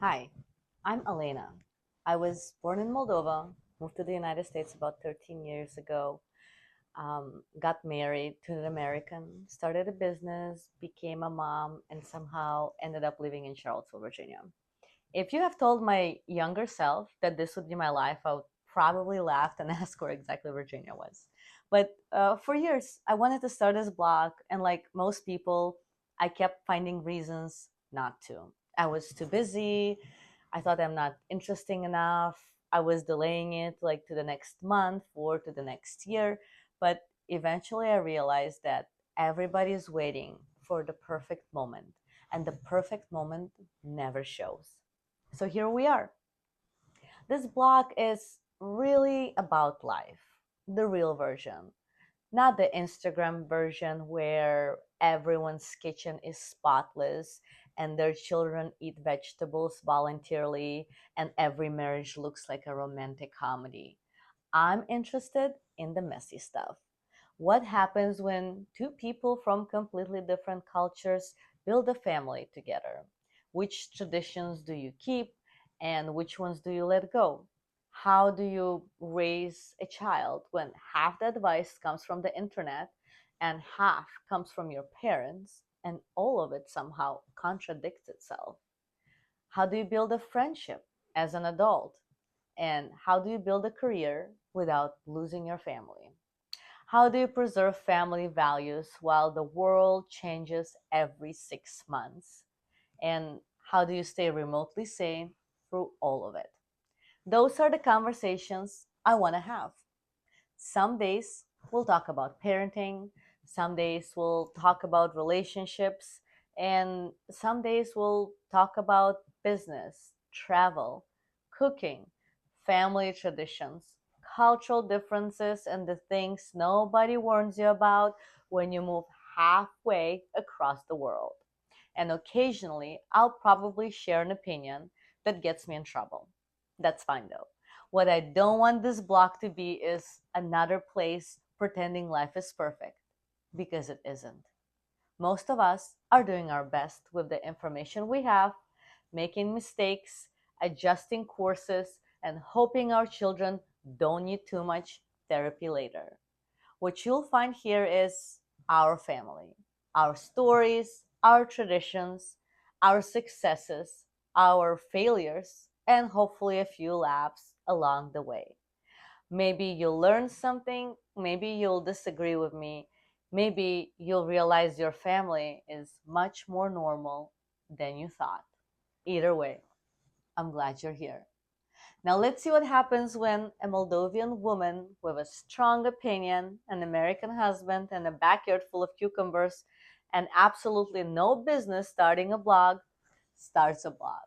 Hi, I'm Elena. I was born in Moldova, moved to the United States about 13 years ago, got married to an American, started a business, became a mom, and somehow ended up living in Charlottesville, Virginia. If you have told my younger self that this would be my life, I would probably laugh and ask where exactly Virginia was. But for years, I wanted to start this blog, and like most people, I kept finding reasons not to. I was too busy. I thought I'm not interesting enough. I was delaying it like to the next month or to the next year. But eventually, I realized that everybody is waiting for the perfect moment, and the perfect moment never shows. So here we are. This blog is really about life, the real version, not the Instagram version where everyone's kitchen is spotless and their children eat vegetables voluntarily and every marriage looks like a romantic comedy. I'm interested in the messy stuff. What happens when two people from completely different cultures build a family together? Which traditions do you keep and which ones do you let go? How do you raise a child when half the advice comes from the internet and half comes from your parents and all of it somehow contradicts itself? How do you build a friendship as an adult? And how do you build a career without losing your family? How do you preserve family values while the world changes every 6 months? And how do you stay remotely sane through all of it? Those are the conversations I want to have. Some days we'll talk about parenting, some days we'll talk about relationships, and some days we'll talk about business, travel, cooking, family traditions, cultural differences, and the things nobody warns you about when you move halfway across the world. And occasionally, I'll probably share an opinion that gets me in trouble. That's fine though. What I don't want this blog to be is another place pretending life is perfect, because it isn't. Most of us are doing our best with the information we have, making mistakes, adjusting courses, and hoping our children don't need too much therapy later. What you'll find here is our family, our stories, our traditions, our successes, our failures, and hopefully a few laughs along the way. Maybe you'll learn something, maybe you'll disagree with me, maybe you'll realize your family is much more normal than you thought. Either way, I'm glad you're here. Now let's see what happens when a Moldovan woman with a strong opinion, an American husband, and a backyard full of cucumbers, and absolutely no business starting a blog starts a blog.